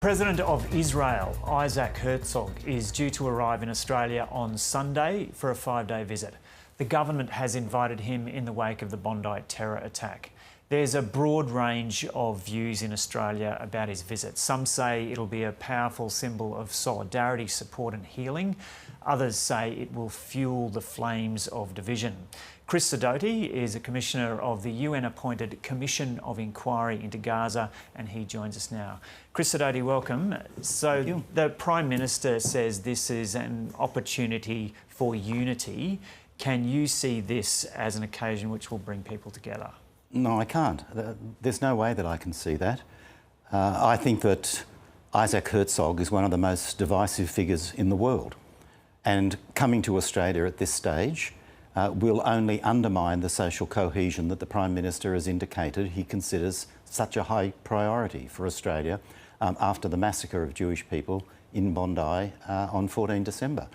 President of Israel, Isaac Herzog, is due to arrive in Australia on Sunday for a 5-day visit. The government has invited him in the wake of the Bondi terror attack. There's a broad range of views in Australia about his visit. Some say it'll be a powerful symbol of solidarity, support and healing. Others say it will fuel the flames of division. Chris Sedoti is a commissioner of the UN-appointed Commission of Inquiry into Gaza, and he joins us now. Chris Sedoti, welcome. So the Prime Minister says this is an opportunity for unity. Can you see this as an occasion which will bring people together? No, I can't. There's no way that I can see that. I think that Isaac Herzog is one of the most divisive figures in the world, and coming to Australia at this stage will only undermine the social cohesion that the Prime Minister has indicated he considers such a high priority for Australia after the massacre of Jewish people in Bondi on 14 December.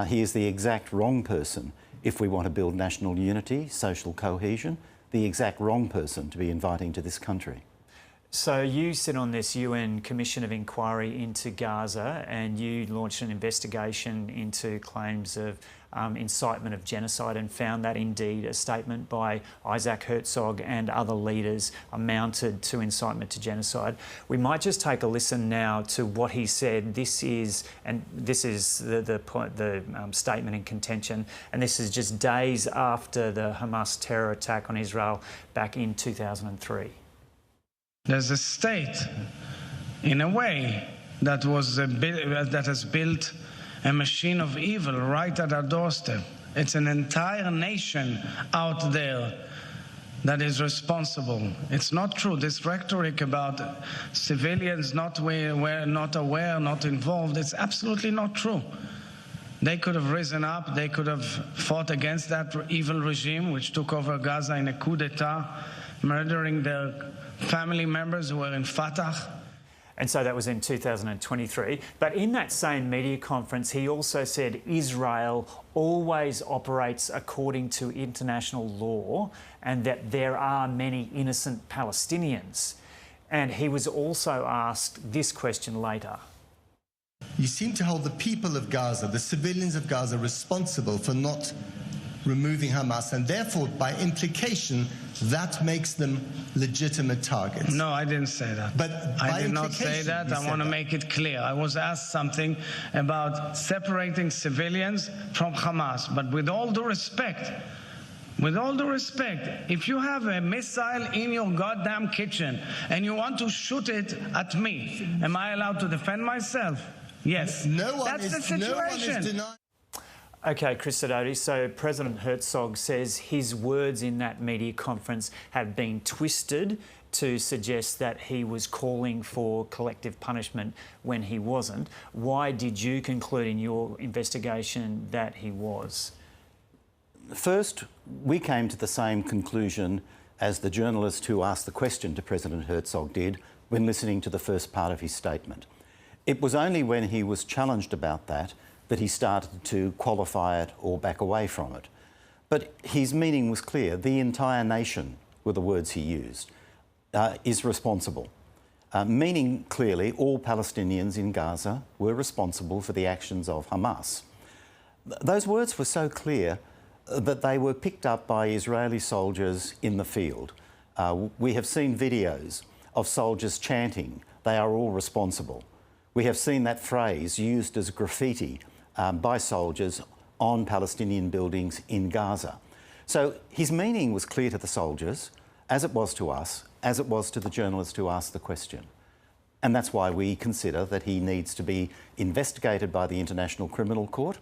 He is the exact wrong person if we want to build national unity, social cohesion, the exact wrong person to be inviting to this country. So you sit on this UN Commission of Inquiry into Gaza, and you launched an investigation into claims of incitement of genocide, and found that indeed a statement by Isaac Herzog and other leaders amounted to incitement to genocide. We might just take a listen now to what he said. This is the statement in contention, and this is just days after the Hamas terror attack on Israel back in 2003. There's a state, in a way, that has built a machine of evil right at our doorstep. It's an entire nation out there that is responsible. It's not true. This rhetoric about civilians not aware, not involved, it's absolutely not true. They could have risen up, they could have fought against that evil regime which took over Gaza in a coup d'etat, murdering their family members who were in Fatah. And so that was in 2023. But in that same media conference, he also said Israel always operates according to international law and that there are many innocent Palestinians. And he was also asked this question later. You seem to hold the people of Gaza, the civilians of Gaza, responsible for not removing Hamas, and therefore, by implication, that makes them legitimate targets. No, I didn't say that. But I did not say that. I want to make it clear. I was asked something about separating civilians from Hamas. But with all due respect, if you have a missile in your goddamn kitchen and you want to shoot it at me, am I allowed to defend myself? Yes. That's the situation. OK, Chris Sedoti, so President Herzog says his words in that media conference have been twisted to suggest that he was calling for collective punishment when he wasn't. Why did you conclude in your investigation that he was? First, we came to the same conclusion as the journalist who asked the question to President Herzog did when listening to the first part of his statement. It was only when he was challenged about that he started to qualify it or back away from it. But his meaning was clear. The entire nation, were the words he used, is responsible. Meaning clearly all Palestinians in Gaza were responsible for the actions of Hamas. Those words were so clear that they were picked up by Israeli soldiers in the field. We have seen videos of soldiers chanting, "They are all responsible." We have seen that phrase used as graffiti by soldiers on Palestinian buildings in Gaza. So his meaning was clear to the soldiers, as it was to us, as it was to the journalist who asked the question. And that's why we consider that he needs to be investigated by the International Criminal Court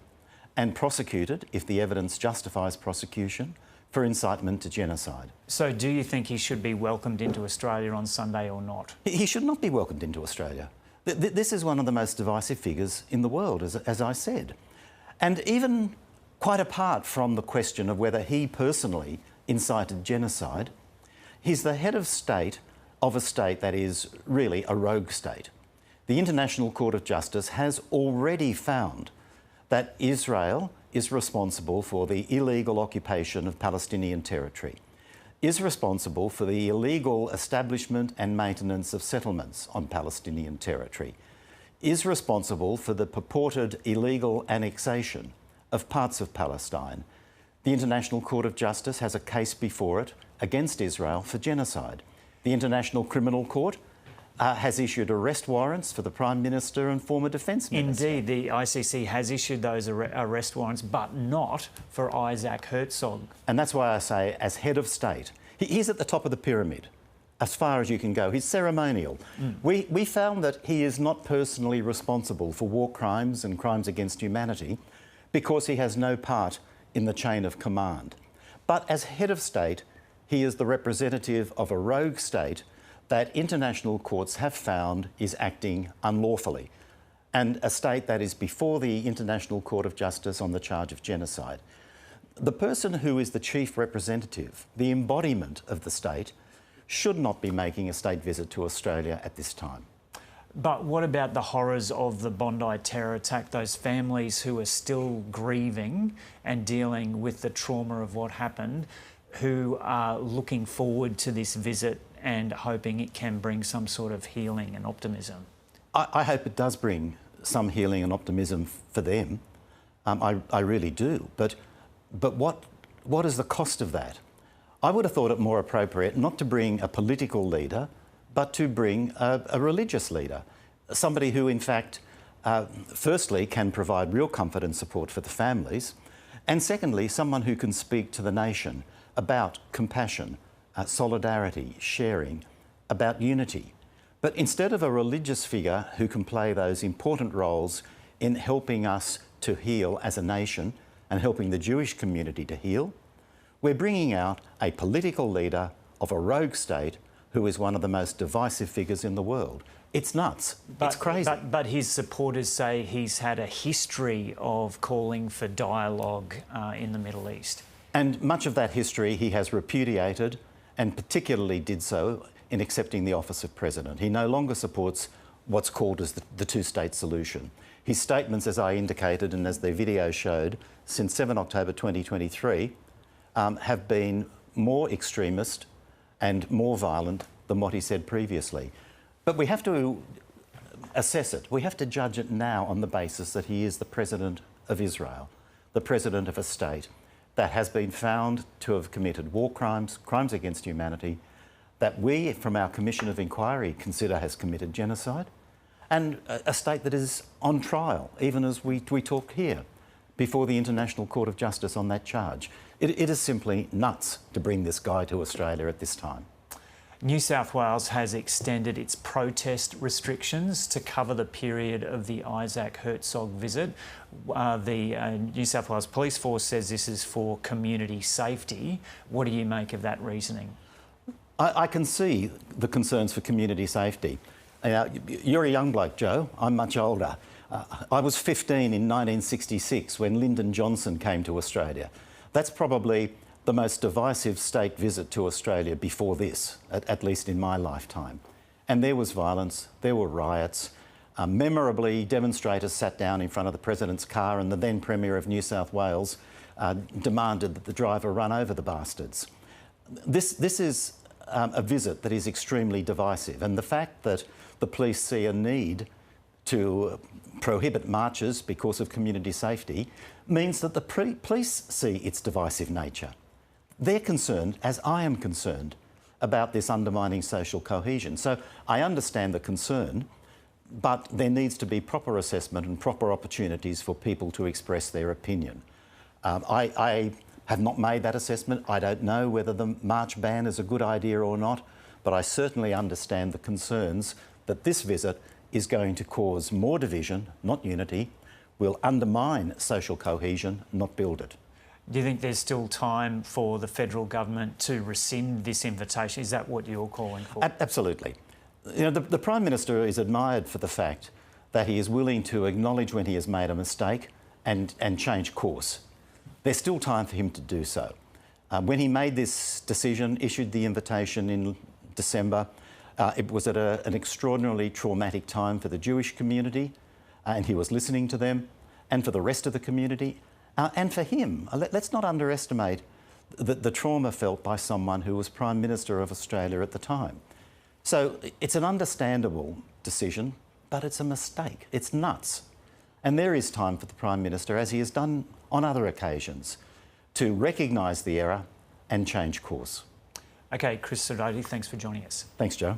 and prosecuted, if the evidence justifies prosecution, for incitement to genocide. So do you think he should be welcomed into Australia on Sunday or not? He should not be welcomed into Australia. This is one of the most divisive figures in the world, as I said. And even quite apart from the question of whether he personally incited genocide, he's the head of state of a state that is really a rogue state. The International Court of Justice has already found that Israel is responsible for the illegal occupation of Palestinian territory. is responsible for the illegal establishment and maintenance of settlements on Palestinian territory, is responsible for the purported illegal annexation of parts of Palestine. The International Court of Justice has a case before it against Israel for genocide. The International Criminal Court has issued arrest warrants for the Prime Minister and former Defence Minister. Indeed, the ICC has issued those arrest warrants, but not for Isaac Herzog. And that's why I say, as head of state, he's at the top of the pyramid, as far as you can go. He's ceremonial. We found that he is not personally responsible for war crimes and crimes against humanity because he has no part in the chain of command. But as head of state, he is the representative of a rogue state that international courts have found is acting unlawfully, and a state that is before the International Court of Justice on the charge of genocide. The person who is the chief representative, the embodiment of the state, should not be making a state visit to Australia at this time. But what about the horrors of the Bondi terror attack, those families who are still grieving and dealing with the trauma of what happened, who are looking forward to this visit and hoping it can bring some sort of healing and optimism? I hope it does bring some healing and optimism for them. I really do. But what is the cost of that? I would have thought it more appropriate not to bring a political leader, but to bring a religious leader, somebody who, in fact, firstly, can provide real comfort and support for the families, and secondly, someone who can speak to the nation about compassion, solidarity, sharing, about unity. But instead of a religious figure who can play those important roles in helping us to heal as a nation and helping the Jewish community to heal, we're bringing out a political leader of a rogue state who is one of the most divisive figures in the world. It's nuts. It's crazy. But his supporters say he's had a history of calling for dialogue in the Middle East. And much of that history he has repudiated, and particularly did so in accepting the office of president. He no longer supports what's called as the two-state solution. His statements, as I indicated and as the video showed, since 7 October 2023, have been more extremist and more violent than what he said previously. But we have to assess it. We have to judge it now on the basis that he is the president of Israel, the president of a state that has been found to have committed war crimes, crimes against humanity, that we, from our Commission of Inquiry, consider has committed genocide, and a state that is on trial, even as we talk here, before the International Court of Justice on that charge. It is simply nuts to bring this guy to Australia at this time. New South Wales has extended its protest restrictions to cover the period of the Isaac Herzog visit. The New South Wales Police Force says this is for community safety. What do you make of that reasoning? I can see the concerns for community safety. You're a young bloke, Joe. I'm much older. I was 15 in 1966 when Lyndon Johnson came to Australia. That's probably the most divisive state visit to Australia before this, at least in my lifetime. And there was violence, there were riots. Memorably, demonstrators sat down in front of the President's car, and the then Premier of New South Wales demanded that the driver run over the bastards. This is a visit that is extremely divisive, and the fact that the police see a need to prohibit marches because of community safety means that the police see its divisive nature. They're concerned, as I am concerned, about this undermining social cohesion. So I understand the concern, but there needs to be proper assessment and proper opportunities for people to express their opinion. I have not made that assessment. I don't know whether the march ban is a good idea or not, but I certainly understand the concerns that this visit is going to cause more division, not unity, will undermine social cohesion, not build it. Do you think there's still time for the federal government to rescind this invitation? Is that what you're calling for? Absolutely. You know, the Prime Minister is admired for the fact that he is willing to acknowledge when he has made a mistake and change course. There's still time for him to do so. When he made this decision, issued the invitation in December, it was at an extraordinarily traumatic time for the Jewish community, and he was listening to them, and for the rest of the community. And for him, let's not underestimate the trauma felt by someone who was Prime Minister of Australia at the time. So it's an understandable decision, but it's a mistake. It's nuts. And there is time for the Prime Minister, as he has done on other occasions, to recognise the error and change course. Okay, Chris Sedoti, thanks for joining us. Thanks, Joe.